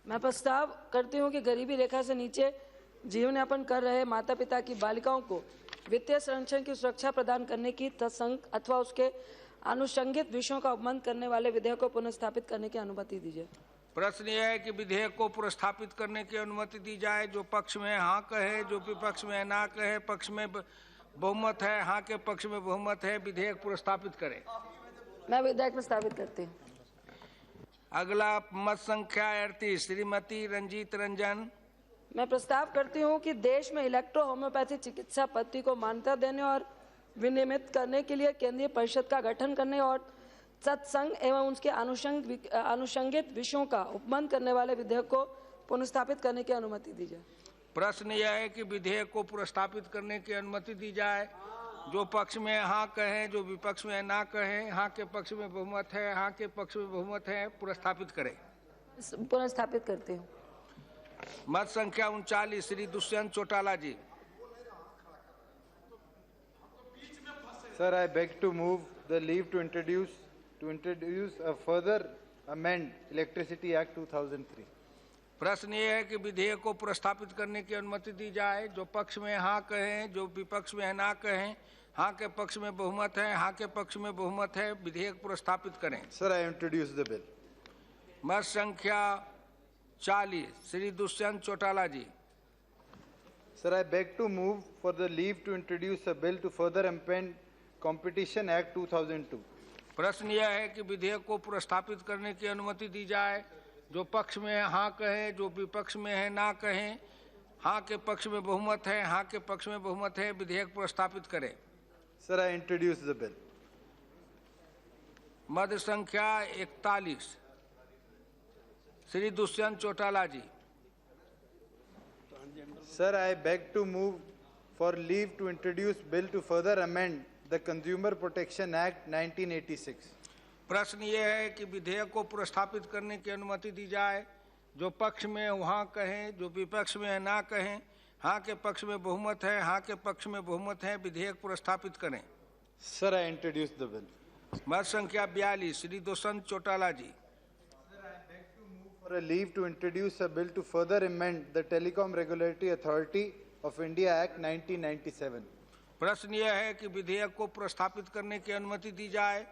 मैं प्रस्ताव करती हूं कि गरीबी रेखा से नीचे जीवन यापन कर रहे माता पिता की बालिकाओं को वित्तीय संरक्षण की सुरक्षा प्रदान करने की तत्संग अथवा उसके आनुषंगिक विषयों का उपमन करने वाले विधेयक को पुनर्स्थापित करने की अनुमति दीजिए। प्रश्न यह है कि विधेयक को पुनर्स्थापित करने की अनुमति दी जाए। जो पक्ष में हाँ कहे, जो विपक्ष में ना कहे। पक्ष में बहुमत है, हाँ के पक्ष में बहुमत है। विधेयक पुनर्स्थापित करें। मैं विधेयक प्रस्तावित करती हूँ। अगला मत संख्या 38 श्रीमती रंजीत रंजन। मैं प्रस्ताव करती हूं कि देश में इलेक्ट्रो होम्योपैथी चिकित्सा पद्धति को मान्यता देने और विनियमित करने के लिए केंद्रीय परिषद का गठन करने और सत्संग एवं उसके आनुषंगिक विषयों का उपमन करने वाले विधेयक को पुनर्स्थापित करने की अनुमति दी जाए। प्रश्न यह है कि विधेयक को पुनर्स्थापित करने की अनुमति दी जाए। जो पक्ष में हाँ कहें, जो विपक्ष में ना कहें। हाँ के पक्ष में बहुमत है, हाँ के पक्ष में बहुमत है। पुनर्स्थापित करें। पुनर्स्थापित करती हूँ। मत संख्या 39 श्री दुष्यंत चौटाला जी। Sir, I beg to move the leave to introduce a further amend Electricity Act 2003. प्रश्न ये है कि विधेयक को प्रस्तावित करने की अनुमति दी जाए। जो पक्ष में हाँ कहें, जो विपक्ष में ना कहें। हाँ के पक्ष में बहुमत है, हाँ के पक्ष में बहुमत है। विधेयक प्रस्तावित करें। Sir, I introduce the bill. मत संख्या 40 श्री दुष्यंत चौटाला जी। Sir, I beg to move for the leave to introduce a bill to further amend Competition Act 2002. प्रश्न यह है कि विधेयक को प्रस्तावित करने की अनुमति दी जाए। जो पक्ष में हाँ कहें, जो विपक्ष में है ना कहें। हाँ के पक्ष में बहुमत है, हाँ के पक्ष में बहुमत है। विधेयक प्रस्तावित करें। Sir, I introduce the bill. मत संख्या 41 श्री दुष्यंत चौटाला जी। Sir, I beg to move for leave to introduce bill to further amend the Consumer Protection Act 1986. प्रश्न ये है कि विधेयक को प्रस्तावित करने की अनुमति दी जाए। जो पक्ष में वहाँ कहें, जो विपक्ष में ना कहें। हाँ के पक्ष में बहुमत है, हाँ के पक्ष में बहुमत है। विधेयक प्रस्तावित करें। Sir, I introduce the bill. मत संख्या 42 श्री दुष्यंत चौटाला जी। For a leave to introduce a bill to further amend the Telecom Regulatory Authority of India Act 1997. प्रश्न यह है कि विधेयक को प्रस्तावित करने की अनुमति दी जाए।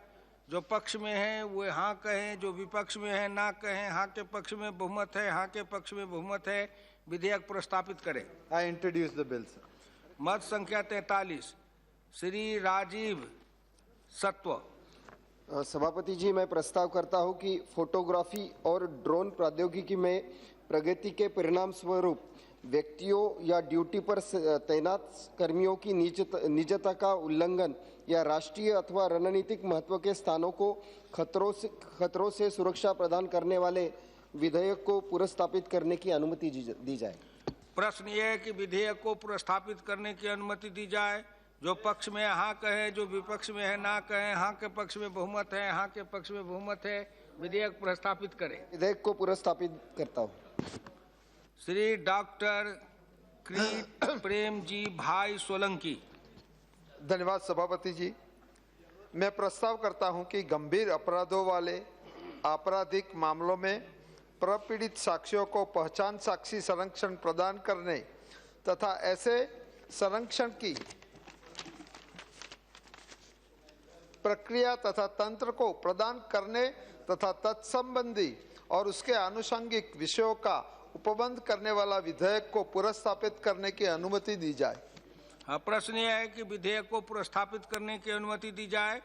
जो पक्ष में है वे हाँ कहें, जो विपक्ष में है ना कहें। हाँ के पक्ष में बहुमत है, हाँ के पक्ष में बहुमत है। विधेयक प्रस्तावित करें। I introduce the bill, sir. मत संख्या 43 श्री राजीव सत्व। सभापति जी, मैं प्रस्ताव करता हूं कि फोटोग्राफी और ड्रोन प्रौद्योगिकी में प्रगति के परिणाम स्वरूप व्यक्तियों या ड्यूटी पर तैनात कर्मियों की निजता का उल्लंघन या राष्ट्रीय अथवा रणनीतिक महत्व के स्थानों को खतरों से सुरक्षा प्रदान करने वाले विधेयक को पुनर्स्थापित करने की अनुमति दी जाए। प्रश्न ये है कि विधेयक को पुनर्स्थापित करने की अनुमति दी जाए। जो पक्ष में हाँ कहे, जो विपक्ष में है ना कहे। हाँ के पक्ष में बहुमत है, हाँ के पक्ष में बहुमत है। विधेयक प्रस्तावित करें। विधेयक को पुनर्स्थापित करता हूँ। श्री डॉक्टर प्रेम जी भाई सोलंकी। धन्यवाद सभापति जी। मैं प्रस्ताव करता हूं कि गंभीर अपराधों वाले आपराधिक मामलों में प्रपीड़ित साक्षियों को पहचान साक्षी संरक्षण प्रदान करने तथा ऐसे संरक्षण की प्रक्रिया तथा तंत्र को प्रदान करने तथा तत्संबंधी और उसके आनुषंगिक विषयों का उपबंध करने वाला विधेयक को पुनर्स्थापित करने की अनुमति दी जाए। प्रश्न यह है कि विधेयक को पुनर्स्थापित करने की अनुमति दी जाए।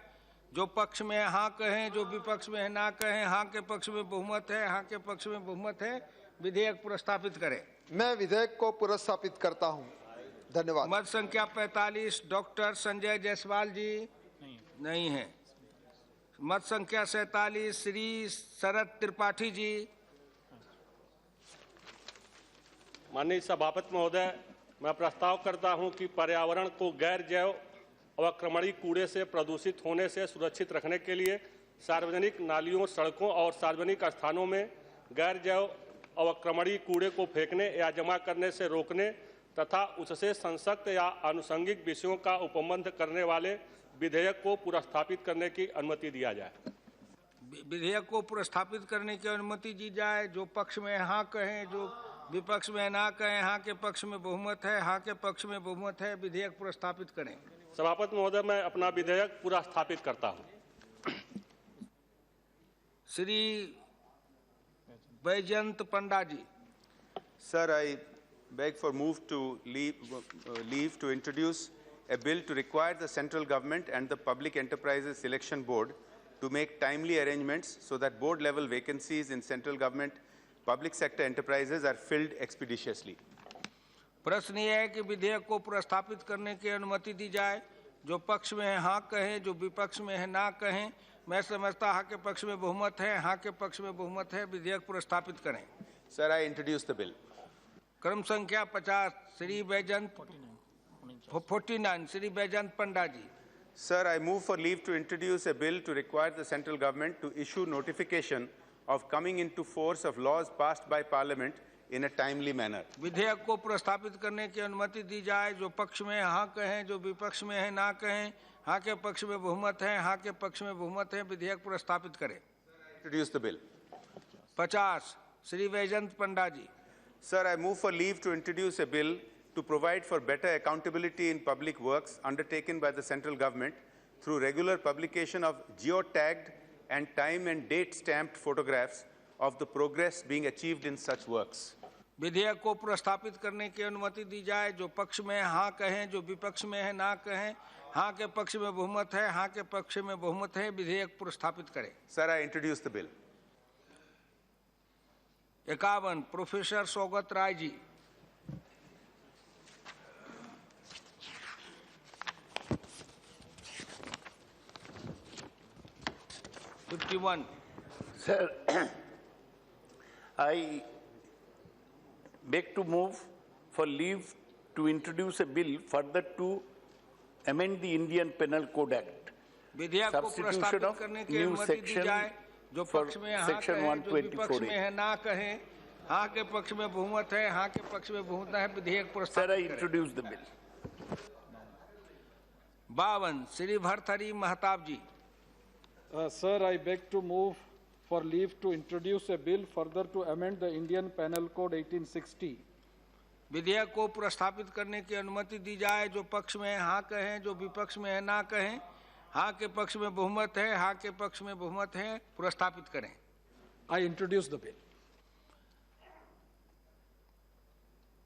जो पक्ष में हाँ कहें, जो विपक्ष में ना कहें। हाँ के पक्ष में बहुमत है, हाँ के पक्ष में बहुमत है। विधेयक पुनर्स्थापित करें। मैं विधेयक को पुनर्स्थापित करता हूं। धन्यवाद। मत संख्या 45 डॉक्टर संजय जायसवाल जी नहीं है। मत संख्या 47 श्री शरद त्रिपाठी जी। माननीय सभापति महोदय, मैं प्रस्ताव करता हूं कि पर्यावरण को गैर जैव अवक्रमणी कूड़े से प्रदूषित होने से सुरक्षित रखने के लिए सार्वजनिक नालियों, सड़कों और सार्वजनिक स्थानों में गैर जैव अवक्रमणी कूड़े को फेंकने या जमा करने से रोकने तथा उससे संसक्त या आनुषंगिक विषयों का उपबंध करने वाले विधेयक को पुनर्स्थापित करने की अनुमति दिया जाए। विधेयक को प्रस्तावित करने की अनुमति दी जाए। जो पक्ष में हाँ कहें, जो विपक्ष में ना कहें। हाँ के पक्ष में बहुमत है, हाँ के पक्ष में बहुमत है। विधेयक प्रस्तावित करें। सभापति महोदय, मैं अपना विधेयक पूरा स्थापित करता हूं। श्री बैजयंत पंडा जी। Sir, I beg for move to leave to introduce a bill to require the central government and the Public Enterprises Selection Board to make timely arrangements so that board-level vacancies in central government public sector enterprises are filled expeditiously. प्रश्न यह है कि विधेयक को प्रस्तावित करने की अनुमति दी जाए। जो पक्ष में है हाँ कहें, जो विपक्ष में है ना कहें। मैं समझता हाँ के पक्ष में बहुमत है, हाँ के पक्ष में बहुमत है। विधेयक प्रस्तावित करें। Sir, I introduce the bill. क्रम संख्या 50 श्री बैजयंत 49 श्री बैजयंत पंडा जी। Sir, I move for leave to introduce a bill to require the central government to issue notification of coming into force of laws passed by Parliament in a timely manner. विधेयक को प्रस्तावित करने की अनुमति दी जाए। जो पक्ष में हाँ कहें, जो विपक्ष में है ना कहें। हाँ के पक्ष में बहुमत है, हाँ के पक्ष में बहुमत है। विधेयक प्रस्तावित करें। Introduce the bill. 50 Shri Baijayant Panda ji. Sir, I move for leave to introduce a bill to provide for better accountability in public works undertaken by the central government through regular publication of geotagged and time and date stamped photographs of the progress being achieved in such works. विधेयक को प्रस्तावित करने की अनुमति दी जाए। जो पक्ष में हाँ कहें, जो विपक्ष में है ना कहें। हाँ के पक्ष में बहुमत है, हाँ के पक्ष में बहुमत है। विधेयक प्रस्तावित करें। Sir, I introduce the bill. 51 professor Saugata Roy ji. Sir, I beg to move for leave to introduce a bill further to amend the Indian Penal Code Act. विधेयक को प्रस्तावित करने की अनुमति दी जाए। जो पक्ष में हाँ कहें, जो विपक्ष में है ना कहें। हाँ के पक्ष में बहुमत है, हाँ के पक्ष में बहुमत है। विधेयक प्रस्तावित Sir, I introduce the bill. 52 Shri Bharthari Mahtab ji. Sir, I beg to move for leave to introduce a bill further to amend the Indian Penal Code 1860. विधेयक को प्रस्तावित करने की अनुमति दी जाए। जो पक्ष में हाँ कहें, जो विपक्ष में है ना कहें। हाँ के पक्ष में बहुमत है, हाँ के पक्ष में बहुमत है। प्रस्तावित करें। I introduce the bill.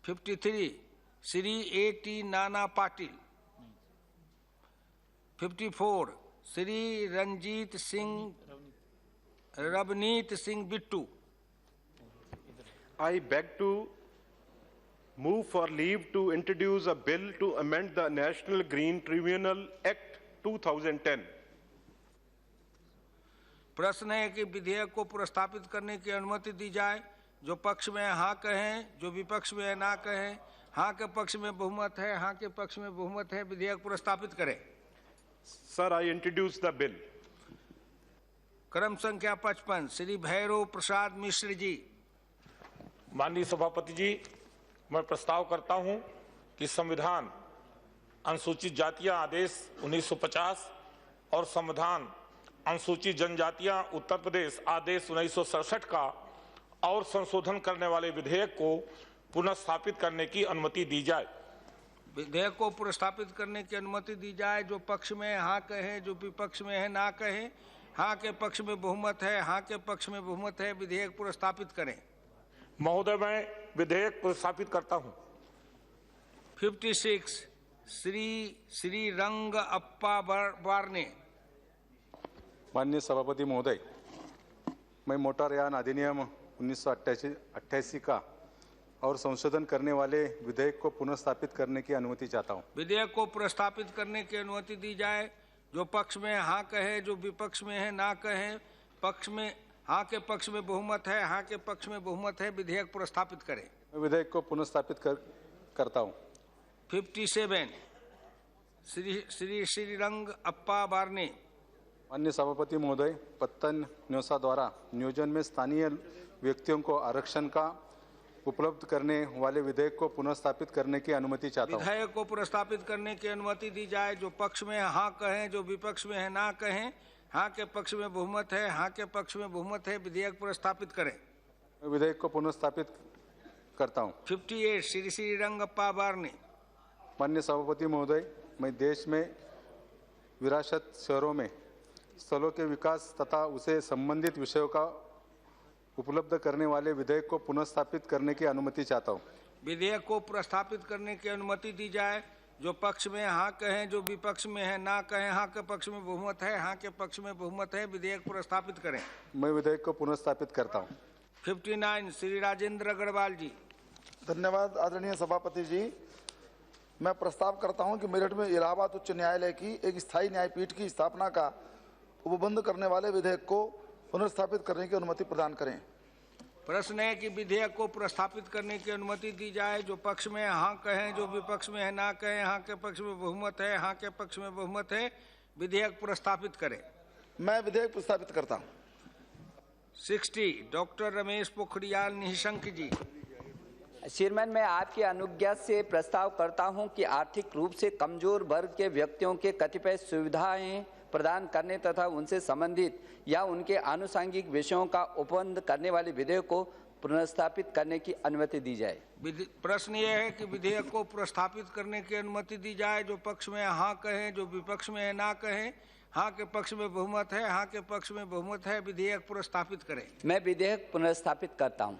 53 Shri A.T. Nana Patil. 54 Shri Ranjit Singh Ravneet Singh Bittu. I beg to move for leave to introduce a bill to amend the National Green Tribunal Act 2010. प्रश्न है कि विधेयक को प्रस्तावित करने की अनुमति दी जाए। जो पक्ष में हाँ कहें, जो विपक्ष में ना कहें। हाँ के पक्ष में बहुमत है, हाँ के पक्ष में बहुमत है। विधेयक प्रस्तावित करें। Sir, I introduce the bill. क्रम संख्या 55 श्री भैरव प्रसाद मिश्र जी। माननीय सभापति जी, मैं प्रस्ताव करता हूं कि संविधान अनुसूचित जातियां आदेश 1950 और संविधान अनुसूचित जनजातियां उत्तर प्रदेश आदेश 1967 का और संशोधन करने वाले विधेयक को पुनः स्थापित करने की अनुमति दी जाए। विधेयक को प्रस्तावित करने की अनुमति दी जाए। जो पक्ष में हाँ कहे, जो विपक्ष में है ना कहे। हाँ के पक्ष में बहुमत है, हाँ के पक्ष में बहुमत है। विधेयक प्रस्तावित करें। महोदय, मैं विधेयक प्रस्तावित करता हूं। 56 श्री रंग अप्पा बारने। माननीय सभापति महोदय, मैं मोटर यान अधिनियम 1988 का और संशोधन करने वाले विधेयक को पुनर्स्थापित करने की अनुमति चाहता हूं। विधेयक को प्रस्तावित करने की अनुमति दी जाए। जो पक्ष में हाँ कहे, जो विपक्ष में है ना कहे। पक्ष में हाँ के पक्ष में बहुमत है, हाँ के पक्ष में बहुमत है। विधेयक प्रस्तावित करें। मैं विधेयक को पुनर्स्थापित करता हूं। 57 श्री रंग अप्पा बारने। माननीय सभापति महोदय, पत्तन न्योसा द्वारा नियोजन में स्थानीय व्यक्तियों को आरक्षण का उपलब्ध करने वाले विधेयक को पुनर्स्थापित करने की अनुमति चाहता हूं। विधेयक को प्रस्तावित करने की अनुमति दी जाए। जो पक्ष में हाँ कहें, जो विपक्ष में है ना कहें। हाँ के पक्ष में बहुमत है, हाँ के पक्ष में बहुमत है, विधेयक प्रस्तापित करें। विधेयक को पुनर्स्थापित करता हूं। 58 श्री श्रीरंगप्पा बारनी। माननीय सभापति महोदय, मैं देश में विरासत शहरों में स्थलों के विकास तथा उसे संबंधित विषयों का उपलब्ध करने वाले विधेयक को पुनर्स्थापित करने की अनुमति चाहता हूं। विधेयक को प्रस्तापित करने की अनुमति दी जाए। जो पक्ष में हाँ कहें, जो विपक्ष में है ना कहें। हाँ के पक्ष में बहुमत है, हाँ के पक्ष में बहुमत है, विधेयक प्रस्तापित करें। मैं विधेयक को पुनर्स्थापित करता हूं। 59 श्री राजेंद्र अग्रवाल जी। धन्यवाद आदरणीय सभापति जी। मैं प्रस्ताव करता हूं कि मेरठ में इलाहाबाद उच्च न्यायालय की एक स्थायी न्यायपीठ की स्थापना का उपबंध करने वाले विधेयक को पुनर्स्थापित करने की अनुमति प्रदान करें। प्रश्न है कि विधेयक को प्रस्तापित करने की अनुमति दी जाए। जो पक्ष में हाँ कहें, जो विपक्ष में है ना कहें। हाँ के पक्ष में बहुमत है, हाँ के पक्ष में बहुमत है, विधेयक प्रस्तापित करें। मैं विधेयक प्रस्तावित करता हूं। 60 डॉक्टर रमेश पोखरियाल निशंक जी। चेयरमैन, मैं आपकी अनुज्ञा से प्रस्ताव करता हूं कि आर्थिक रूप से कमजोर वर्ग के व्यक्तियों के कतिपय सुविधाएं प्रदान करने तथा उनसे संबंधित या उनके आनुषंगिक विषयों का उपबंध करने वाले विधेयक को पुनर्स्थापित करने की अनुमति दी जाए। प्रश्न ये है कि विधेयक को प्रस्तापित करने की अनुमति दी जाए। जो पक्ष में हाँ कहें, जो विपक्ष में है ना कहें। हाँ के पक्ष में बहुमत है, हाँ के पक्ष में बहुमत है, विधेयक प्रस्तापित करें। मैं विधेयक पुनर्स्थापित करता हूँ।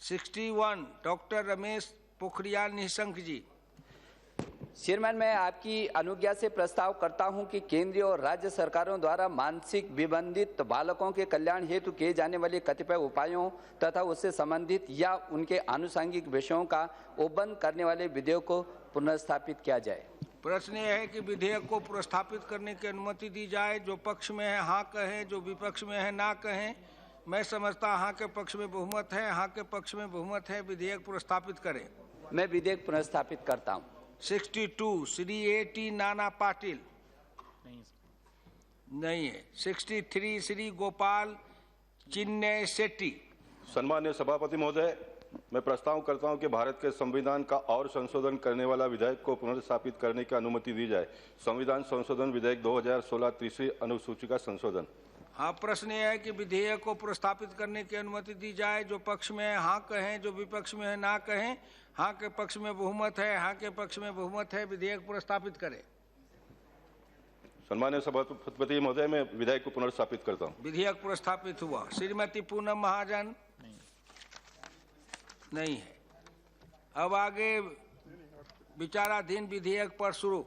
61 डॉक्टर रमेश पोखरियाल निशंक जी। चेयरमैन, मैं आपकी अनुज्ञा से प्रस्ताव करता हूं कि केंद्रीय और राज्य सरकारों द्वारा मानसिक विबंधित बालकों के कल्याण हेतु किए जाने वाले कतिपय उपायों तथा उससे संबंधित या उनके आनुषंगिक विषयों का उपबंध करने वाले विधेयक को पुनर्स्थापित किया जाए। प्रश्न यह है कि विधेयक को प्रस्तापित करने की अनुमति दी जाए। जो पक्ष में है हाँ कहें, जो विपक्ष में है ना कहें। मैं समझता हाँ के पक्ष में बहुमत है, हाँ के पक्ष में बहुमत है, विधेयक प्रस्तापित करें। मैं विधेयक पुनर्स्थापित करता हूँ। 62 श्री A.T. नाना पाटिल। नहीं है। 63 श्री गोपाल चिन्नय शेट्टी। सम्मानीय सभापति महोदय, मैं प्रस्ताव करता हूं कि भारत के संविधान का और संशोधन करने वाला विधेयक को पुनर्स्थापित करने की अनुमति दी जाए। संविधान संशोधन विधेयक 2016 तीसरी अनुसूची का संशोधन। हाँ, प्रश्न यह है कि विधेयक को प्रस्तापित करने की अनुमति दी जाए। जो पक्ष में हाँ कहें, जो विपक्ष में है ना कहें। हाँ के पक्ष में बहुमत है, हाँ के पक्ष में बहुमत है, विधेयक प्रस्तापित करें। सम्मानीय सभापति महोदय, मैं विधेयक को पुनर्स्थापित करता हूं। विधेयक प्रस्तापित हुआ। श्रीमती पूनम महाजन। नहीं है। अब आगे विचाराधीन विधेयक पर शुरू।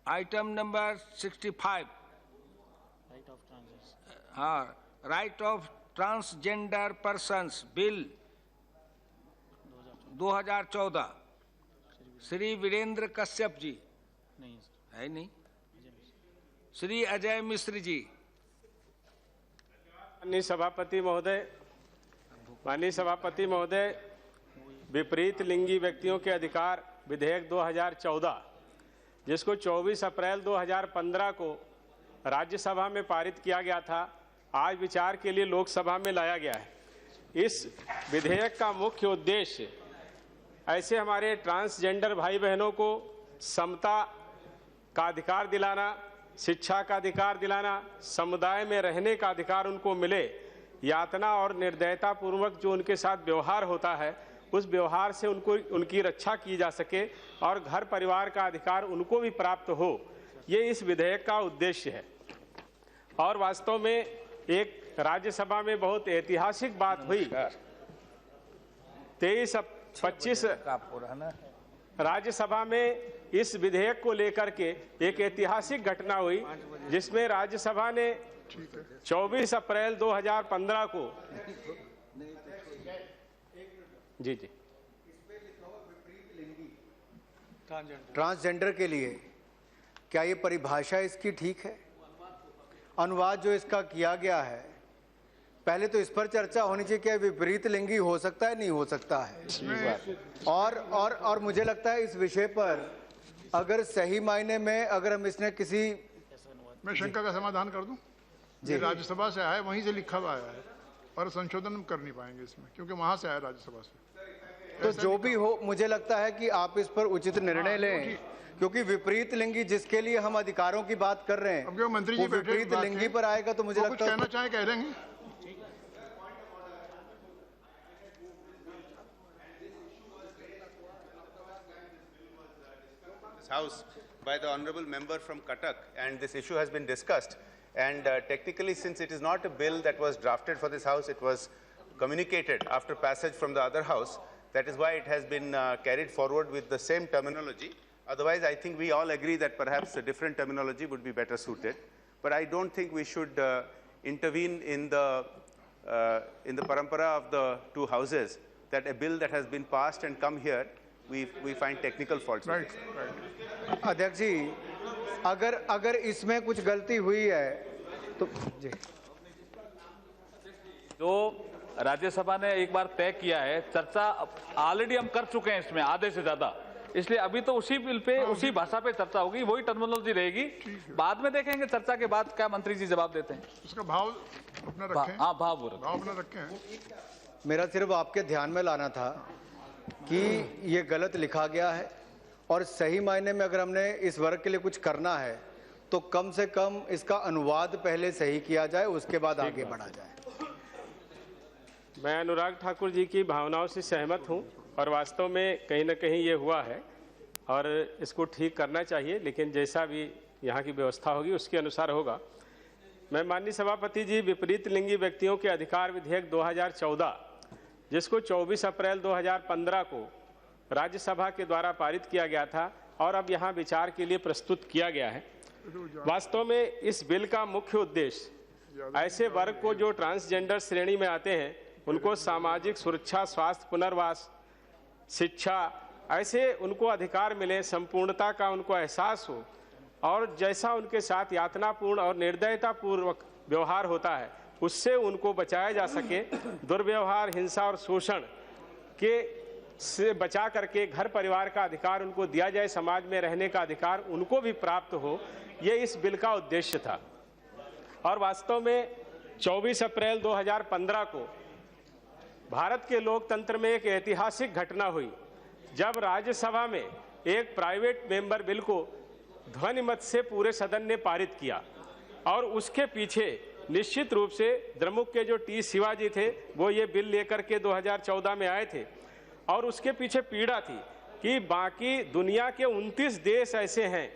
Item number 65। हाँ, rights of transgender persons bill 2014। Shri Virendra Kashyap ji. है नहीं। श्री अजय मिश्र जी। माननीय सभापति महोदय, विपरीत लिंगी व्यक्तियों के अधिकार विधेयक 2014, जिसको 24 अप्रैल 2015 को राज्यसभा में पारित किया गया था, आज विचार के लिए लोकसभा में लाया गया है। इस विधेयक का मुख्य उद्देश्य ऐसे हमारे ट्रांसजेंडर भाई बहनों को समता का अधिकार दिलाना, शिक्षा का अधिकार दिलाना, समुदाय में रहने का अधिकार उनको मिले, यातना और निर्दयता पूर्वक जो उनके साथ व्यवहार होता है उस व्यवहार से उनकी रक्षा की जा सके और घर परिवार का अधिकार उनको भी प्राप्त हो, ये इस विधेयक का उद्देश्य है। और वास्तव में एक राज्यसभा में बहुत ऐतिहासिक बात हुई। 23-25 राज्यसभा में इस विधेयक को लेकर के एक ऐतिहासिक घटना हुई, जिसमें राज्यसभा ने 24 अप्रैल 2015 को जी ट्रांसजेंडर के लिए क्या ये परिभाषा इसकी ठीक है? अनुवाद जो इसका किया गया है, पहले तो इस पर चर्चा होनी चाहिए कि विपरीत लिंगी हो सकता है, नहीं हो सकता है। और मुझे लगता है इस विषय पर अगर सही मायने में अगर हम इसने किसी, मैं शंका का समाधान कर दूं? जी, राज्यसभा से आया, वहीं से लिखा हुआ आया है और संशोधन कर नहीं पाएंगे इसमें, क्योंकि वहां से आया राज्यसभा से। तो जो भी हो, मुझे लगता है कि आप इस पर उचित निर्णय लें, क्योंकि विपरीत लिंगी जिसके लिए हम अधिकारों की बात कर रहे हैं, अब मंत्री जी विपरीत लिंगी पर आएगा तो मुझे लगता है कहना चाहे कह देंगे। House by the honorable member from Cuttack, and this issue has been discussed, and technically, since it is not a bill that was drafted for this house, it was communicated after passage from the other house. That is why it has been carried forward with the same terminology. Otherwise, I think we all agree that perhaps a different terminology would be better suited. But I don't think we should intervene in the parampara of the two houses, that a bill that has been passed and come here, we find technical faults. Right. अध्यक्ष जी, अगर इसमें कुछ गलती हुई है तो जी। जो राज्यसभा ने एक बार तय किया है, चर्चा ऑलरेडी हम कर चुके हैं इसमें आधे से ज्यादा, इसलिए अभी तो उसी बिल पे उसी भाषा पे चर्चा होगी, वही टर्मिनोलॉजी रहेगी। बाद में देखेंगे चर्चा के बाद क्या मंत्री जी जवाब देते हैं। उसका भाव अपना रखें। हाँ, भाव अपना रखें। मेरा सिर्फ आपके ध्यान में लाना था कि ये गलत लिखा गया है, और सही मायने में अगर हमने इस वर्ग के लिए कुछ करना है तो कम से कम इसका अनुवाद पहले सही किया जाए, उसके बाद आगे बढ़ा जाए। मैं अनुराग ठाकुर जी की भावनाओं से सहमत हूं, और वास्तव में कहीं न कहीं ये हुआ है और इसको ठीक करना चाहिए, लेकिन जैसा भी यहाँ की व्यवस्था होगी उसके अनुसार होगा। मैं माननीय सभापति जी, विपरीत लिंगी व्यक्तियों के अधिकार विधेयक 2014, जिसको 24 अप्रैल 2015 को राज्यसभा के द्वारा पारित किया गया था और अब यहाँ विचार के लिए प्रस्तुत किया गया है। वास्तव में इस बिल का मुख्य उद्देश्य ऐसे वर्ग को जो ट्रांसजेंडर श्रेणी में आते हैं उनको सामाजिक सुरक्षा, स्वास्थ्य, पुनर्वास, शिक्षा, ऐसे उनको अधिकार मिले, संपूर्णता का उनको एहसास हो, और जैसा उनके साथ यातनापूर्ण और निर्दयतापूर्वक व्यवहार होता है उससे उनको बचाया जा सके, दुर्व्यवहार, हिंसा और शोषण के से बचा करके घर परिवार का अधिकार उनको दिया जाए, समाज में रहने का अधिकार उनको भी प्राप्त हो, ये इस बिल का उद्देश्य था। और वास्तव में 24 अप्रैल 2015 को भारत के लोकतंत्र में एक ऐतिहासिक घटना हुई, जब राज्यसभा में एक प्राइवेट मेंबर बिल को ध्वनिमत से पूरे सदन ने पारित किया, और उसके पीछे निश्चित रूप से द्रमुक के जो टी शिवाजी थे वो ये बिल लेकर के 2014 में आए थे, और उसके पीछे पीड़ा थी कि बाकी दुनिया के 29 देश ऐसे हैं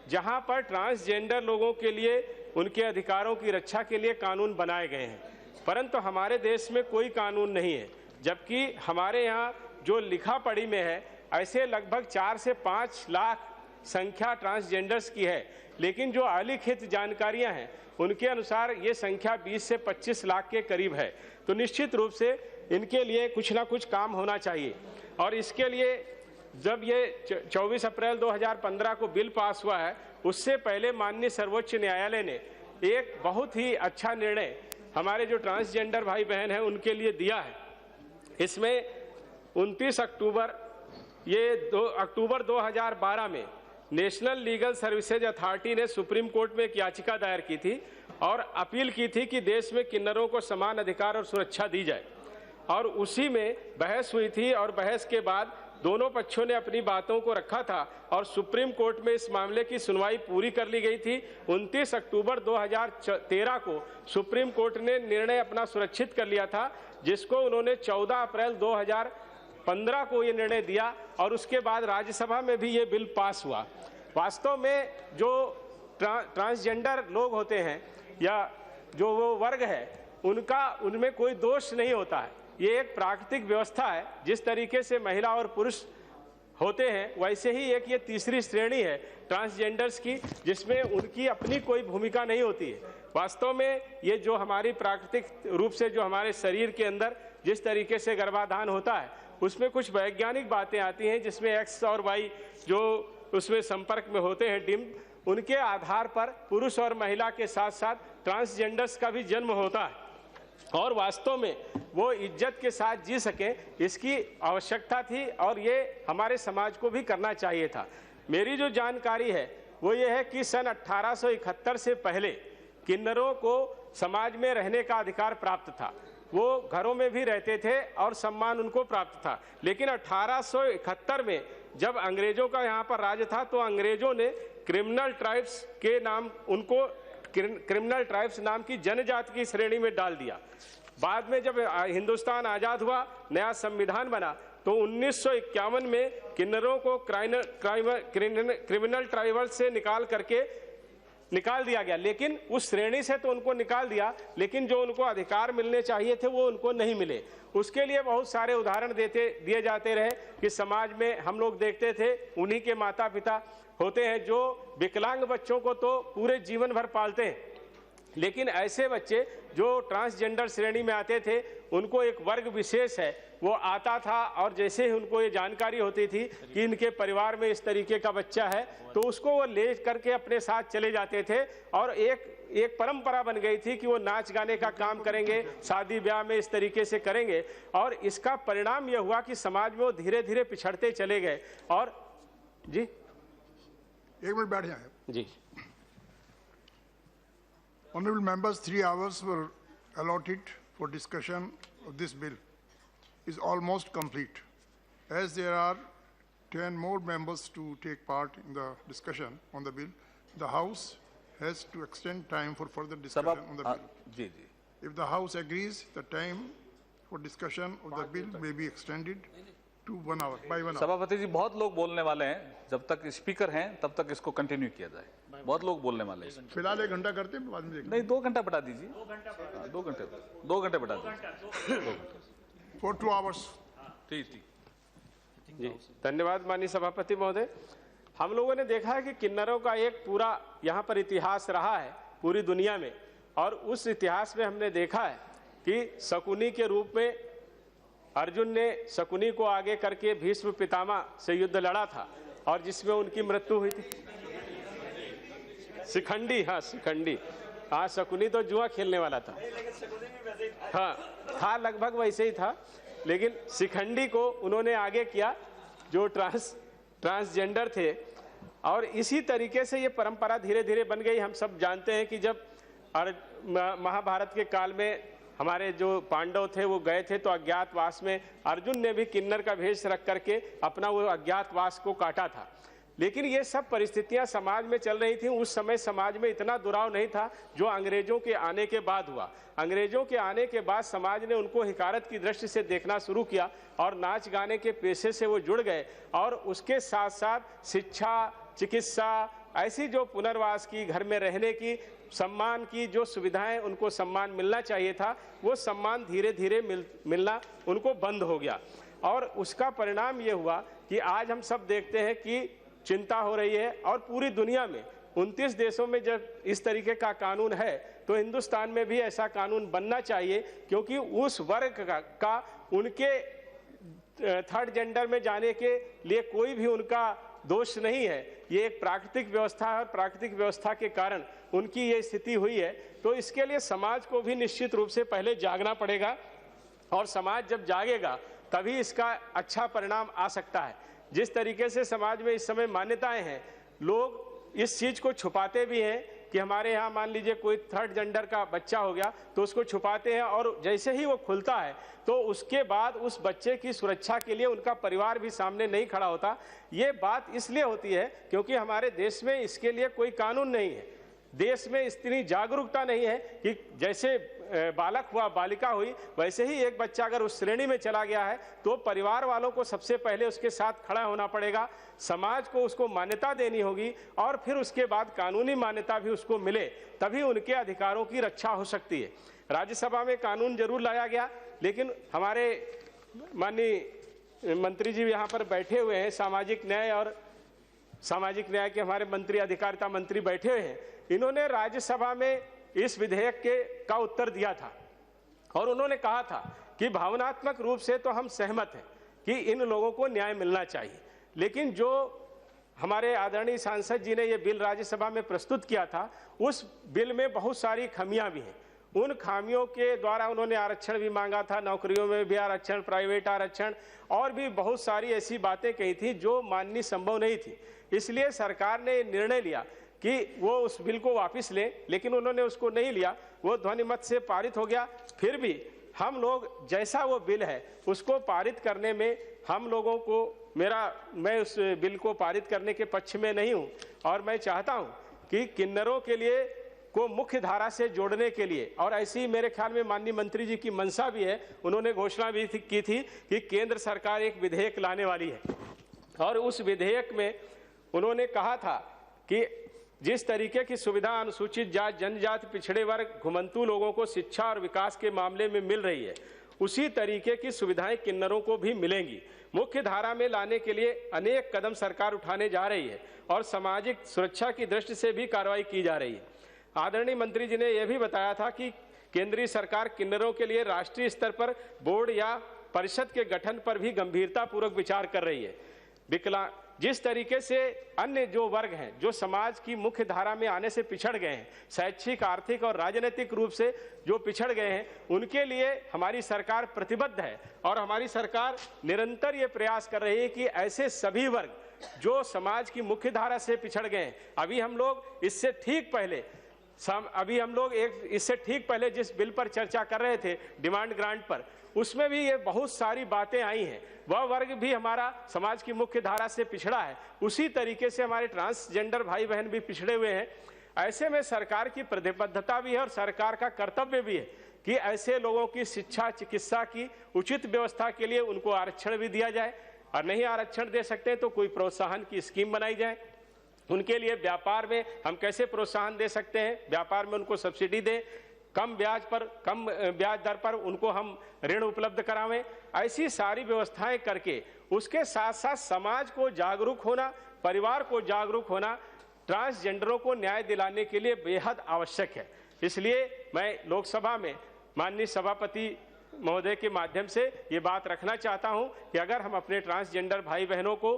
जहां पर ट्रांसजेंडर लोगों के लिए उनके अधिकारों की रक्षा के लिए कानून बनाए गए हैं, परंतु हमारे देश में कोई कानून नहीं है। जबकि हमारे यहाँ जो लिखा पढ़ी में है, ऐसे लगभग 4 से 5 लाख संख्या ट्रांसजेंडर्स की है, लेकिन जो अलिखित जानकारियां हैं उनके अनुसार ये संख्या 20 से 25 लाख के करीब है। तो निश्चित रूप से इनके लिए कुछ ना कुछ काम होना चाहिए, और इसके लिए जब ये 24 अप्रैल 2015 को बिल पास हुआ है, उससे पहले माननीय सर्वोच्च न्यायालय ने एक बहुत ही अच्छा निर्णय हमारे जो ट्रांसजेंडर भाई बहन हैं उनके लिए दिया है। इसमें 29 अक्टूबर 2012 में नेशनल लीगल सर्विसेज अथॉरिटी ने सुप्रीम कोर्ट में एक याचिका दायर की थी और अपील की थी कि देश में किन्नरों को समान अधिकार और सुरक्षा दी जाए, और उसी में बहस हुई थी, और बहस के बाद दोनों पक्षों ने अपनी बातों को रखा था और सुप्रीम कोर्ट में इस मामले की सुनवाई पूरी कर ली गई थी। 29 अक्टूबर 2013 को सुप्रीम कोर्ट ने निर्णय अपना सुरक्षित कर लिया था, जिसको उन्होंने 14 अप्रैल 2015 को ये निर्णय दिया, और उसके बाद राज्यसभा में भी ये बिल पास हुआ। वास्तव में जो ट्रांसजेंडर लोग होते हैं या जो वो वर्ग है, उनमें कोई दोष नहीं होता है। ये एक प्राकृतिक व्यवस्था है, जिस तरीके से महिला और पुरुष होते हैं वैसे ही एक ये तीसरी श्रेणी है ट्रांसजेंडर्स की, जिसमें उनकी अपनी कोई भूमिका नहीं होती है। वास्तव में ये जो हमारी प्राकृतिक रूप से जो हमारे शरीर के अंदर जिस तरीके से गर्भाधान होता है, उसमें कुछ वैज्ञानिक बातें आती हैं, जिसमें एक्स और वाई जो उसमें संपर्क में होते हैं डिम्ब, उनके आधार पर पुरुष और महिला के साथ साथ ट्रांसजेंडर्स का भी जन्म होता है, और वास्तव में वो इज्जत के साथ जी सके इसकी आवश्यकता थी, और ये हमारे समाज को भी करना चाहिए था। मेरी जो जानकारी है वो ये है कि सन 1871 से पहले किन्नरों को समाज में रहने का अधिकार प्राप्त था, वो घरों में भी रहते थे और सम्मान उनको प्राप्त था। लेकिन 1871 में जब अंग्रेजों का यहाँ पर राज था तो अंग्रेजों ने क्रिमिनल ट्राइब्स के नाम उनको क्रिमिनल ट्राइब्स नाम की जनजाति की श्रेणी में डाल दिया। बाद में जब हिंदुस्तान आज़ाद हुआ, नया संविधान बना, तो 1951 में किन्नरों को क्रिमिनल ट्राइबल से निकाल दिया गया। लेकिन उस श्रेणी से तो उनको निकाल दिया, लेकिन जो उनको अधिकार मिलने चाहिए थे वो उनको नहीं मिले। उसके लिए बहुत सारे उदाहरण दिए जाते रहे कि समाज में हम लोग देखते थे उन्हीं के माता पिता होते हैं जो विकलांग बच्चों को तो पूरे जीवन भर पालते हैं, लेकिन ऐसे बच्चे जो ट्रांसजेंडर श्रेणी में आते थे उनको एक वर्ग विशेष है वो आता था, और जैसे ही उनको ये जानकारी होती थी कि इनके परिवार में इस तरीके का बच्चा है तो उसको वो ले करके अपने साथ चले जाते थे। और एक परंपरा बन गई थी कि वो नाच गाने का काम करेंगे, शादी ब्याह में इस तरीके से करेंगे, और इसका परिणाम यह हुआ कि समाज में वो धीरे धीरे पिछड़ते चले गए। और जी एक मिनट बैठ जाए जी। Honorable members, 3 hours were allotted for discussion of this bill is almost complete. As there are 10 more members to take part in the discussion on the bill, the House has to extend time for further discussion on the bill. If the House agrees, the time for discussion of the bill may be extended to 1 hour, by 1 hour. सभापति जी, बहुत लोग बोलने वाले हैं, जब तक speaker हैं तब तक इसको कंटिन्यू किया जाए। बहुत लोग बोलने वाले हैं। फिलहाल 1 घंटा करते हैं, बाद में नहीं 2 घंटा बढ़ा दीजिए। 2 घंटे बढ़ा दीजिए। For 2 hours. ठीक जी, धन्यवाद माननीय सभापति महोदय। हम लोगों ने देखा है कि किन्नरों का एक पूरा यहाँ पर इतिहास रहा है पूरी दुनिया में, और उस इतिहास में हमने देखा है कि शकुनी के रूप में अर्जुन ने शकुनी को आगे करके भीष्म पितामह से युद्ध लड़ा था और जिसमें उनकी मृत्यु हुई थी। शिखंडी, हाँ शिखंडी, हाँ शकुनी तो जुआ खेलने वाला था, हाँ था लगभग वैसे ही था, लेकिन शिखंडी को उन्होंने आगे किया जो ट्रांसजेंडर थे। और इसी तरीके से ये परंपरा धीरे धीरे बन गई। हम सब जानते हैं कि जब महाभारत के काल में हमारे जो पांडव थे वो गए थे तो अज्ञातवास में अर्जुन ने भी किन्नर का भेष रख करके अपना वो अज्ञातवास को काटा था। लेकिन ये सब परिस्थितियां समाज में चल रही थी। उस समय समाज में इतना दुराव नहीं था जो अंग्रेजों के आने के बाद हुआ। अंग्रेजों के आने के बाद समाज ने उनको हिकारत की दृष्टि से देखना शुरू किया और नाच गाने के पेशे से वो जुड़ गए, और उसके साथ साथ शिक्षा, चिकित्सा, ऐसी जो पुनर्वास की, घर में रहने की, सम्मान की जो सुविधाएं उनको सम्मान मिलना चाहिए था, वो सम्मान धीरे धीरे मिलना उनको बंद हो गया। और उसका परिणाम ये हुआ कि आज हम सब देखते हैं कि चिंता हो रही है, और पूरी दुनिया में 29 देशों में जब इस तरीके का कानून है तो हिंदुस्तान में भी ऐसा कानून बनना चाहिए, क्योंकि उस वर्ग का उनके थर्ड जेंडर में जाने के लिए कोई भी उनका दोष नहीं है। ये एक प्राकृतिक व्यवस्था है और प्राकृतिक व्यवस्था के कारण उनकी ये स्थिति हुई है। तो इसके लिए समाज को भी निश्चित रूप से पहले जागना पड़ेगा, और समाज जब जागेगा तभी इसका अच्छा परिणाम आ सकता है। जिस तरीके से समाज में इस समय मान्यताएं हैं, लोग इस चीज को छुपाते भी हैं कि हमारे यहाँ मान लीजिए कोई थर्ड जेंडर का बच्चा हो गया तो उसको छुपाते हैं, और जैसे ही वो खुलता है तो उसके बाद उस बच्चे की सुरक्षा के लिए उनका परिवार भी सामने नहीं खड़ा होता। ये बात इसलिए होती है क्योंकि हमारे देश में इसके लिए कोई कानून नहीं है। देश में इतनी जागरूकता नहीं है कि जैसे बालक हुआ, बालिका हुई, वैसे ही एक बच्चा अगर उस श्रेणी में चला गया है तो परिवार वालों को सबसे पहले उसके साथ खड़ा होना पड़ेगा, समाज को उसको मान्यता देनी होगी, और फिर उसके बाद कानूनी मान्यता भी उसको मिले, तभी उनके अधिकारों की रक्षा हो सकती है। राज्यसभा में कानून जरूर लाया गया, लेकिन हमारे माननीय मंत्री जी यहाँ पर बैठे हुए हैं, सामाजिक न्याय के हमारे मंत्री, अधिकारिता मंत्री बैठे हुए हैं। इन्होंने राज्यसभा में इस विधेयक का उत्तर दिया था, और उन्होंने कहा था कि भावनात्मक रूप से तो हम सहमत हैं कि इन लोगों को न्याय मिलना चाहिए, लेकिन जो हमारे आदरणीय सांसद जी ने ये बिल राज्यसभा में प्रस्तुत किया था, उस बिल में बहुत सारी खामियां भी हैं। उन खामियों के द्वारा उन्होंने आरक्षण भी मांगा था, नौकरियों में भी आरक्षण, प्राइवेट आरक्षण, और भी बहुत सारी ऐसी बातें कही थी जो माननी संभव नहीं थी। इसलिए सरकार ने निर्णय लिया कि वो उस बिल को वापस लें, लेकिन उन्होंने उसको नहीं लिया, वो ध्वनिमत से पारित हो गया। फिर भी हम लोग जैसा वो बिल है उसको पारित करने में हम लोगों को मैं उस बिल को पारित करने के पक्ष में नहीं हूं और मैं चाहता हूं कि किन्नरों के लिए को मुख्य धारा से जोड़ने के लिए, और ऐसी मेरे ख्याल में माननीय मंत्री जी की मंशा भी है, उन्होंने घोषणा भी की थी कि केंद्र सरकार एक विधेयक लाने वाली है और उस विधेयक में उन्होंने कहा था कि जिस तरीके की सुविधा अनुसूचित जाति जनजाति पिछड़े वर्ग घुमंतू लोगों को शिक्षा और विकास के मामले में मिल रही है उसी तरीके की सुविधाएं किन्नरों को भी मिलेंगी। मुख्य धारा में लाने के लिए अनेक कदम सरकार उठाने जा रही है और सामाजिक सुरक्षा की दृष्टि से भी कार्रवाई की जा रही है। आदरणीय मंत्री जी ने यह भी बताया था कि केंद्रीय सरकार किन्नरों के लिए राष्ट्रीय स्तर पर बोर्ड या परिषद के गठन पर भी गंभीरतापूर्वक विचार कर रही है। जिस तरीके से अन्य जो वर्ग हैं जो समाज की मुख्य धारा में आने से पिछड़ गए हैं, शैक्षिक आर्थिक और राजनीतिक रूप से जो पिछड़ गए हैं, उनके लिए हमारी सरकार प्रतिबद्ध है और हमारी सरकार निरंतर ये प्रयास कर रही है कि ऐसे सभी वर्ग जो समाज की मुख्य धारा से पिछड़ गए हैं, अभी हम लोग इससे ठीक पहले जिस बिल पर चर्चा कर रहे थे डिमांड ग्रांट पर, उसमें भी ये बहुत सारी बातें आई हैं। वह वर्ग भी हमारा समाज की मुख्य धारा से पिछड़ा है, उसी तरीके से हमारे ट्रांसजेंडर भाई बहन भी पिछड़े हुए हैं। ऐसे में सरकार की प्रतिबद्धता भी है और सरकार का कर्तव्य भी है कि ऐसे लोगों की शिक्षा चिकित्सा की उचित व्यवस्था के लिए उनको आरक्षण भी दिया जाए, और नहीं आरक्षण दे सकते तो कोई प्रोत्साहन की स्कीम बनाई जाए। उनके लिए व्यापार में हम कैसे प्रोत्साहन दे सकते हैं, व्यापार में उनको सब्सिडी दें, कम ब्याज दर पर उनको हम ऋण उपलब्ध करावें। ऐसी सारी व्यवस्थाएं करके उसके साथ साथ समाज को जागरूक होना, परिवार को जागरूक होना, ट्रांसजेंडरों को न्याय दिलाने के लिए बेहद आवश्यक है। इसलिए मैं लोकसभा में माननीय सभापति महोदय के माध्यम से ये बात रखना चाहता हूं कि अगर हम अपने ट्रांसजेंडर भाई बहनों को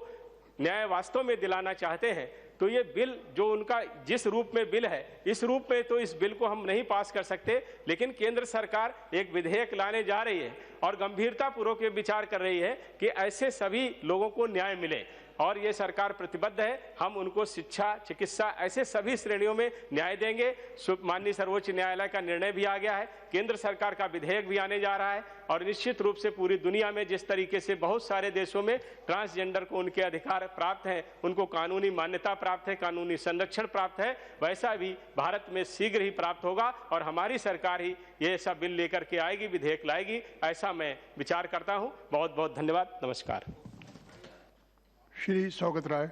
न्याय वास्तव में दिलाना चाहते हैं तो ये बिल जो उनका जिस रूप में बिल है, इस रूप में तो इस बिल को हम नहीं पास कर सकते, लेकिन केंद्र सरकार एक विधेयक लाने जा रही है और गंभीरतापूर्वक ये विचार कर रही है कि ऐसे सभी लोगों को न्याय मिले, और ये सरकार प्रतिबद्ध है। हम उनको शिक्षा चिकित्सा ऐसे सभी श्रेणियों में न्याय देंगे। माननीय सर्वोच्च न्यायालय का निर्णय भी आ गया है, केंद्र सरकार का विधेयक भी आने जा रहा है, और निश्चित रूप से पूरी दुनिया में जिस तरीके से बहुत सारे देशों में ट्रांसजेंडर को उनके अधिकार प्राप्त हैं, उनको कानूनी मान्यता प्राप्त है, कानूनी संरक्षण प्राप्त है, वैसा भी भारत में शीघ्र ही प्राप्त होगा और हमारी सरकार ही ये ऐसा बिल लेकर के आएगी, विधेयक लाएगी, ऐसा मैं विचार करता हूँ। बहुत बहुत धन्यवाद। नमस्कार। श्री सौगत राय।